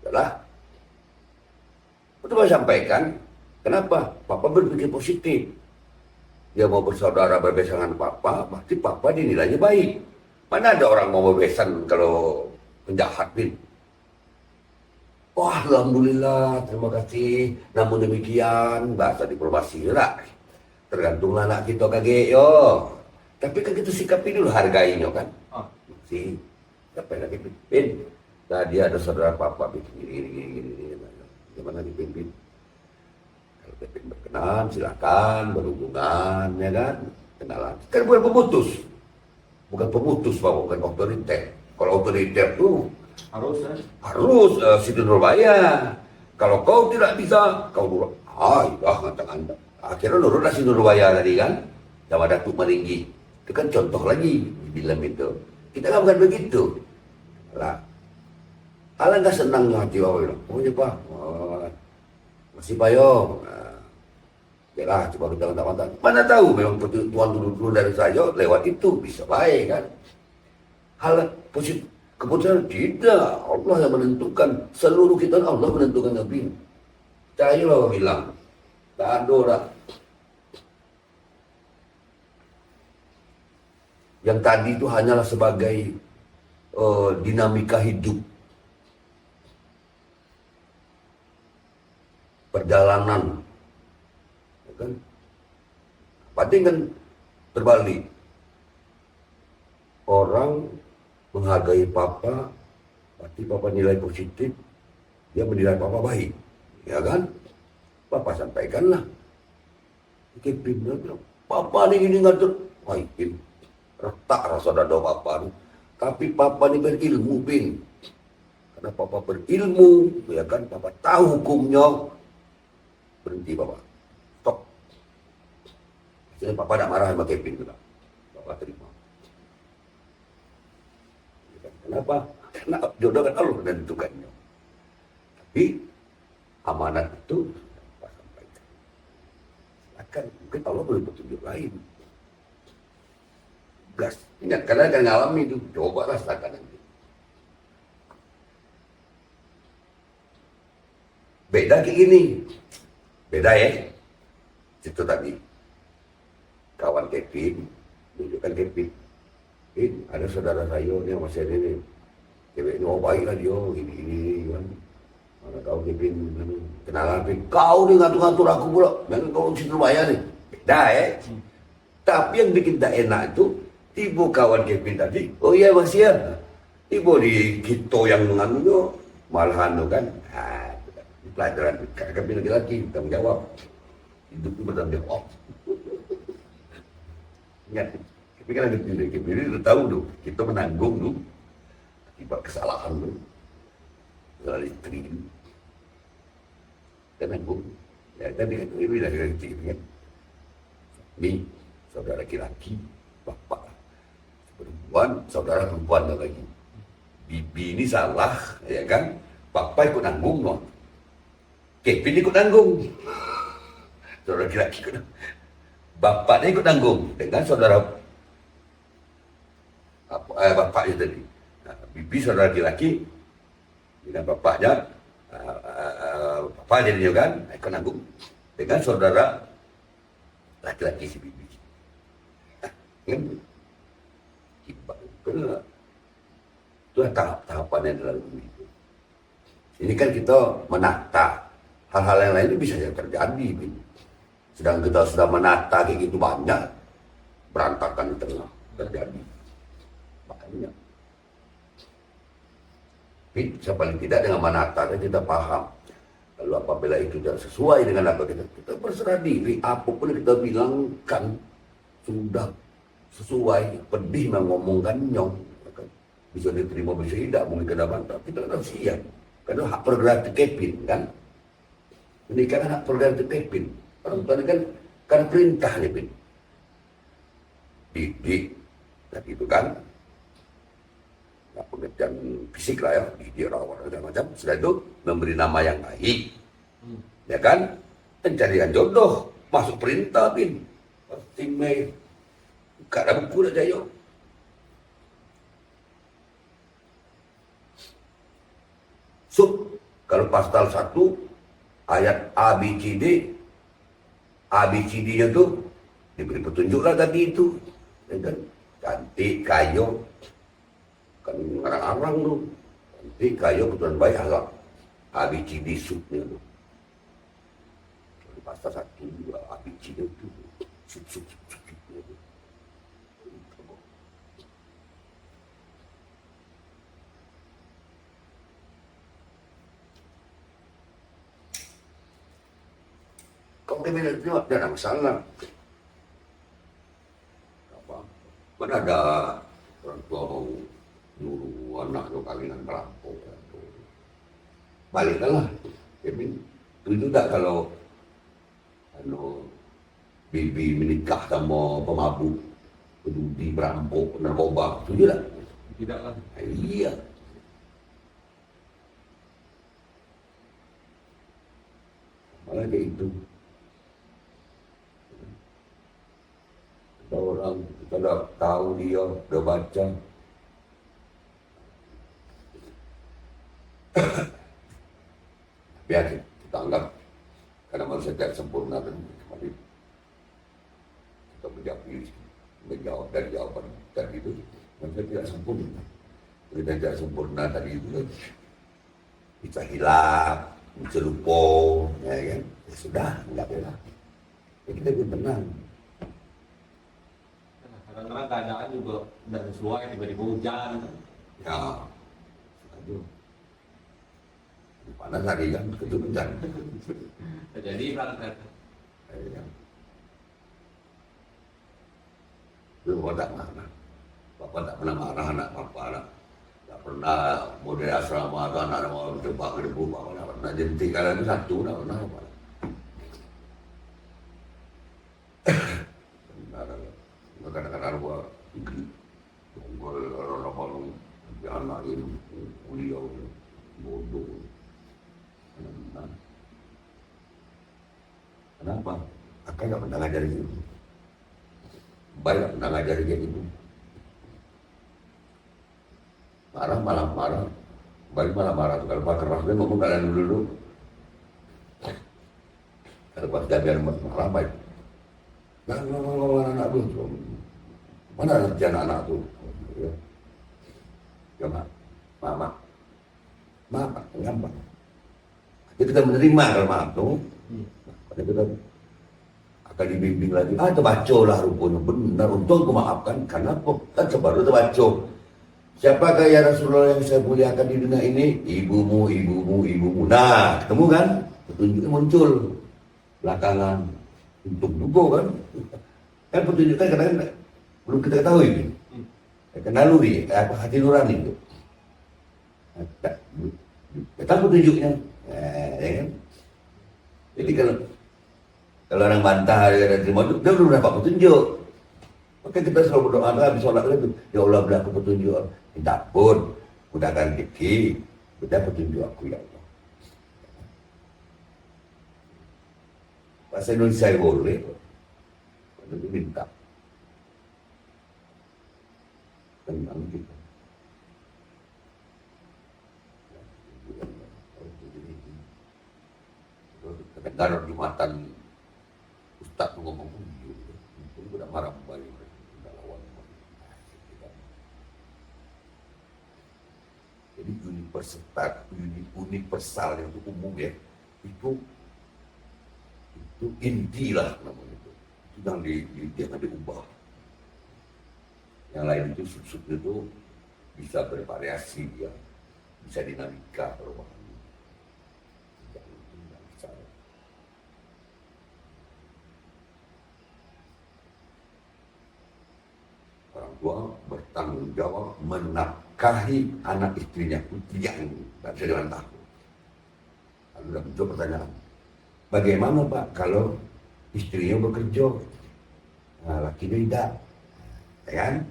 Yalah. Itu saya sampaikan, kenapa? Papa berpikir positif. Dia mau bersaudara berbesan dengan Papa, pasti Papa dinilainya baik. Mana ada orang mau berbesan kalau penjahat, Bin? Wah, alhamdulillah, terima kasih. Namun demikian, bahasa diplomasi lah. Tergantung anak kita kage yo. Tapi kan kita sikapi dulu hargainya kan. Si, siapa lagi Bin? Tadi ada saudara Papa bikin gini. Gimana dipimpin? Kalau Kevin berkenan, silakan berhubungan, ya kan? Kenalan. Kan bukan pemutus, Pak, bukan otoriter. Kalau otoriter tuh harus Siti Nurbaya. Kalau kau tidak bisa, kau nurut. Anda. Akhirnya nurutlah Siti Nurbaya tadi kan, sama Datuk Maringgi. Itu kan contoh lagi di film itu. Kita kan bukan begitu. Lah, Allah nggak senang hati Bapak bilang, oh ya Pak, masih Pak yo. Yalah, coba kita mantap-mantap. Mana tahu memang Tuhan turun dari saya lewat itu bisa baik kan. Hal positif keputusan tidak, Allah yang menentukan. Seluruh kita Allah menentukan Nabi. Saya Bapak bilang, tak ada lah. Yang tadi itu hanyalah sebagai dinamika hidup. Perjalanan, ya kan? Pasti kan terbalik. Orang menghargai Papa, pasti Papa nilai positif, dia menilai Papa baik, ya kan? Papa sampaikanlah. Kevin bilang, Papa ini gini ngatur, baik, retak rasa dada Papa. Tapi Papa ini berilmu, Bin. Karena Papa berilmu, ya kan? Papa tahu hukumnya. Berhenti Bapak, stop. Jadi Papa tidak marah sama Kevin juga. Bapak terima. Kenapa? Karena jodoh kan Allah menentukannya. Tapi amanat itu Bapak sampaikan. Silakan, mungkin Allah boleh petunjuk lain. Gas, ingat kalian akan ngalami itu. Coba rasakan nanti. Beda kayak gini. Beda ya, itu tadi kawan Kevin, tunjukkan Kevin, ada saudara saya yang masih ada ini, cewek ini baik lah dia, gini kan, mana tahu Kevin, kenalan Kevin, kau nih ngatur-ngatur aku pula, dan kau Siti Nurbaya nih, beda ya. Tapi yang bikin tak enak itu, Tiba kawan Kevin tadi, oh iya Mas ya. Tiba di kita yang menganunya malahan tu kan. Pelajaran kami laki-laki tanggung jawab. Hidup itu bertanggung jawab. Ingat, tapi kan ada Kevin udah tahu tu, kita menanggung tu akibat kesalahan tu. Salah istri tu. Kita nanggung. Ya tadi ini dah kecil kan. Ni saudara laki-laki, bapak perempuan, saudara perempuan lagi. Bibi ini salah, ya kan? Bapak ikut nanggung, no? Kevin ikut nanggung. Saudara laki-laki ikut nanggung. Bapaknya ikut nanggung dengan saudara bapaknya tadi. Bibi saudara laki-laki dengan bapaknya, bapak jadinya kan ikut nanggung dengan saudara laki-laki si bibi. Itulah tahap-tahapan yang dalam itu. Ini kan kita menata hal-hal yang lain itu bisa saja terjadi. Sedang kita sudah menata kayak gitu banyak, berantakan di tengah terjadi. Makanya, saya paling tidak dengan menata kita paham. Lalu apabila itu tidak sesuai dengan apa kita berserah diri. Apapun yang kita bilangkan sudah sesuai, pedih mengomongkannya, bisa diterima bisa tidak, mungkin kena bantah, kita harus siap. Karena hak prerogatif Kevin kan, ini kan hak prerogatif Kevin. Orang tua kan karena perintah Kevin. Didik, dan itu kan, pengertian fisik lah ya, didik rawat dan macam. Setelah itu memberi nama yang baik, ya kan, pencarian jodoh masuk perintah Bin, email. Buka dah buku dah Jayo. Kalau pasal 1 ayat ABCD, ABCD-nya tu diberi petunjuklah tadi itu. Dan cantik, kayo, kan orang-orang tu. Cantik, kayo, keturunan baik, halal. ABCD subnya tu. Kalau pasal 1 ABCD tu sub. Kau kena tengok, tak ada masalah. Apa? Mana ada orang tua mau nyuruh anak tu kawinan merampok. Baliklah. Itu tak kalau bibi menikah sama pemabuk, peduli, perampok, narkoba, setuju tak? Tidak lah. Iya. Malah kayak itu. Ada orang, kita dah tahu dia, dah baca. Biar kita anggap, karena manusia tidak sempurna dan kembali kita menjawab dari jawaban tadi itu, manusia tidak sempurna. Kita tidak sempurna tadi itu, kita hilap, bisa lupa, ya kan? Ya sudah, enggak apa-apa. Ya, kita pun tenang. Kadang-kadang keadaan juga udah sesuai, tiba-tiba hujan. Ya, aduh. Panas lagi kan, itu hujan. Jadi berangkat. Ya. Bapak tak marah. Bapak tak pernah marah anak bapak. Tak pernah model asrama atau anak mau coba ke debu. Bapak tak pernah jadi tinggalan satu, tak pernah apa. Kadang-kadang gua tunggul orang-orang anak ini kuliah bodoh. Kenapa? Kakak nggak pernah ngajarin itu. Baik nggak pernah ngajarin dia itu. Marah malah marah. Baik malah marah. Kalau Pak keras dia ngomong kalian dulu. Kalau pas jaga marah baik. Nah, anak tu. Mana kerjaan anak tu? Ya, mama. Mama, ngapa? Jadi kita menerima kalau maaf tu. Kita akan dibimbing lagi. Terbaca lah rupanya. Benar, untung aku maafkan. Karena apa? Kan baru terbaca. Siapakah ya Rasulullah yang saya muliakan di dunia ini? Ibumu, ibumu, ibumu. Nah, ketemu kan? Petunjuknya muncul. Belakangan. Untung juga kan? Kan petunjuknya kadang-kadang belum kita ketahui. Kan naluri, hati nurani itu. Datang petunjuknya. Ya kan? Jadi kalau orang bantah dia terima itu, dia belum dapat petunjuk. Maka kita selalu berdoa habis sholat itu, ya Allah beri aku petunjuk. Minta pun, mudahkan rezeki, beri petunjuk aku ya Allah. Bahasa Indonesia boleh, itu minta. Tenang kita. Kadang-kadang Jumatan Ustaz ngomong itu udah marah balik udah lawan. Jadi universal yang itu umum ya, itu intilah namanya itu yang jangan diubah. Yang lain itu sub itu bisa bervariasi ya, bisa dinamika perubahan. Orang tua bertanggung jawab menafkahi anak istrinya, tidak bisa dibantah. Lalu ada muncul pertanyaan, bagaimana Pak kalau istrinya bekerja, nah, lakinya tidak, ya kan?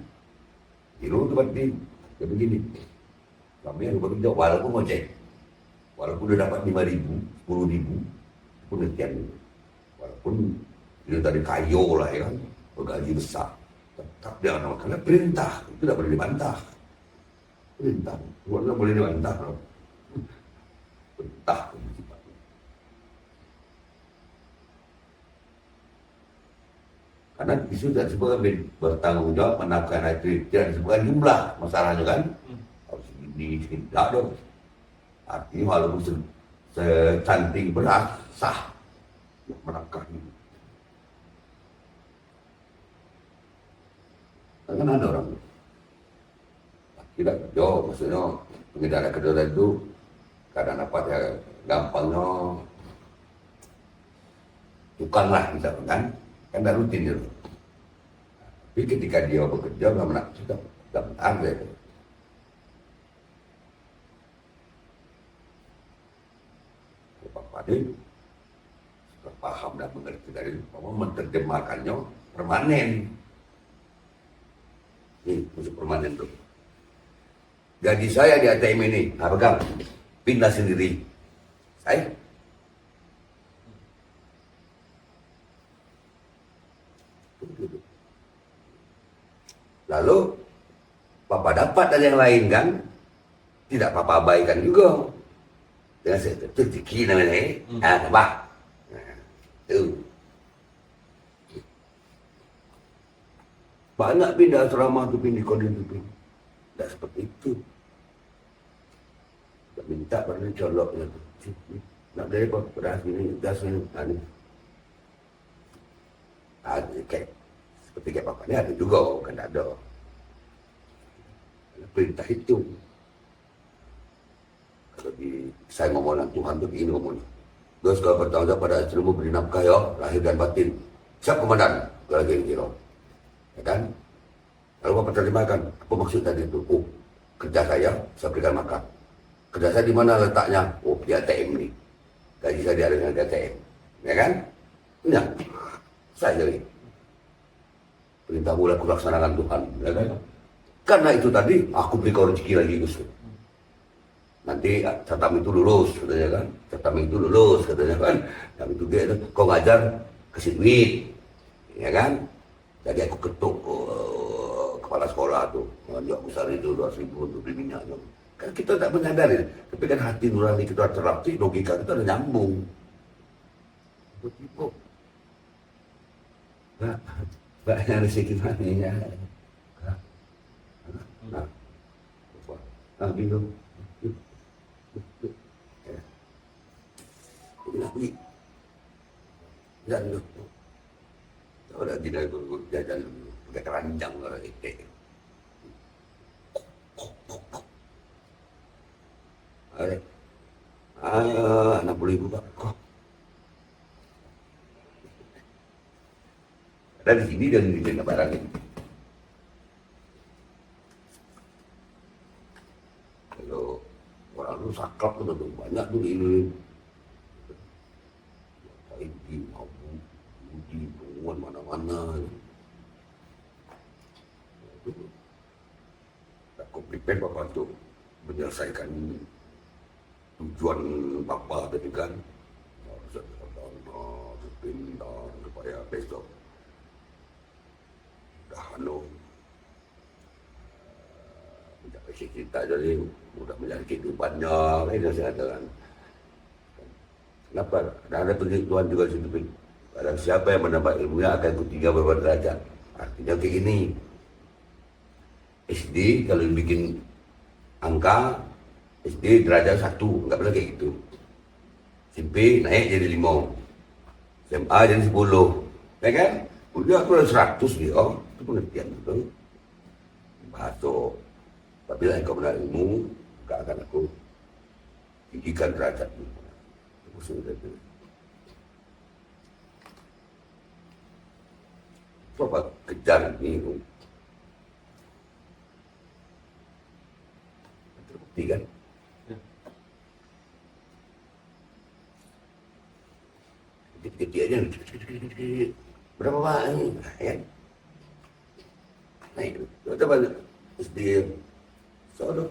Itu seperti ya begini, kami harus bekerja walaupun mau cek, walaupun udah dapat 5.000, 10.000, pun sekian, walaupun itu tadi kayu lah ya kan, bergaji besar. Tetap dia akan karena perintah itu tidak boleh dibantah. Perintah, tidak boleh dibantah. Perintah. Karena isu tidak disebutkan bertanggung jawab menafkahkan istri, tidak disebutkan jumlah masalahnya kan. Harus ini tidak dong. Artinya walaupun secantik beras sah menafkahi. Kan ada orang tidak kerja, maksudnya pengendara kerja itu kadang dapat ya gampangnya tukang lah misalkan kan tidak rutin itu. Tapi ketika dia bekerja nggak sudah ada itu. Bapak ini sudah paham dan mengerti dari itu, menerjemahkannya permanen. Ini musuh permanen tuh. Gaji saya di ATM ini, pegang, pindah sendiri. Saya. Lalu, Papa dapat dari yang lain kan? Tidak Papa abaikan juga. Dengan rezeki namanya. Apa? Tuh. Banyak pindah asrama tu pindah kodim tu. Tak seperti itu. Tak minta pada coloknya tu. Nak dari apa? Beras ini, gas ini, ani. Ada kayak seperti kayak Papa ni ada juga, kan ada. Perintah itu. Kalau saya ngomong dengan Tuhan tu begini ngomong. Terus kalau bertanggung jawab pada istrimu beri nafkah ya, lahir dan batin. Siap komandan, lagi kira. Ya kan? Lalu Bapak terjemahkan, apa maksud tadi itu? Oh, kerja saya berikan makan. Kerja saya di mana letaknya? Oh, di ATM ini. Gaji saya diada dengan ATM. Ya kan? Ya, saya jadi. Perintah mulai kulaksanakan Tuhan. Ya kan? Karena itu tadi, aku beri kau rezeki lagi, Gus. Nanti catam itu lulus, katanya kan. Catam itu lulus, katanya kan. Yang itu dia, kau ngajar, kasih duit. Ya kan? Jadi aku ketuk kepala sekolah tuh, ngajak besar itu 2.000 untuk beli minyaknya. Kan kita tak menyadari, tapi kan hati nurani kita terlatih, logika kita udah nyambung. Begitu. Nah, banyak rezeki mana ya? Nah, bingung. Lagi, dan pada tidak ikut jajan dulu, pakai keranjang kalau itu. Ada, anak beli Pak. Ada di sini dan di sini barang ini. Kalau orang lu saklap tuh banyak tuh di ini. Ini mau di tungguan mana-mana. Aku prepare Bapak untuk menyelesaikan tujuan Bapak tadi kan. Pintar supaya besok dah mencapai cita jadi mudah mencari kehidupannya itu saya katakan. Kenapa? Ada penghitungan juga di situ. Barang siapa yang menambah ilmunya akan ikut 3 beberapa derajat. Artinya kayak gini. SD kalau bikin angka SD derajat 1, nggak boleh kayak gitu. SMP naik jadi 5, SMA jadi 10, ya kan? Udah aku udah 100 dia, itu pengertian itu. Bahasa, tapi lah kau benar ilmu, gak akan aku tinggikan derajatmu. Aku sudah itu. Coba kejar ini, terbukti kan? Ketik aja, berapa banyak, ya? Nah itu, coba SD, soalnya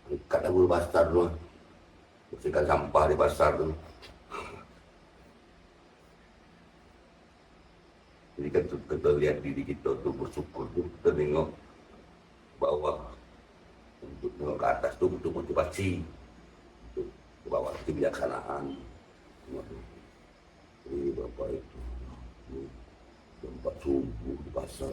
angkat aku di pasar tu, bersihkan sampah di pasar tu. Jadi kan kita lihat diri kita tu bersyukur tu, kita tengok bawah, untuk tengok ke atas tu untuk motivasi. Ke bawah itu kebijaksanaan. Jadi Bapak itu tempat subuh di pasar.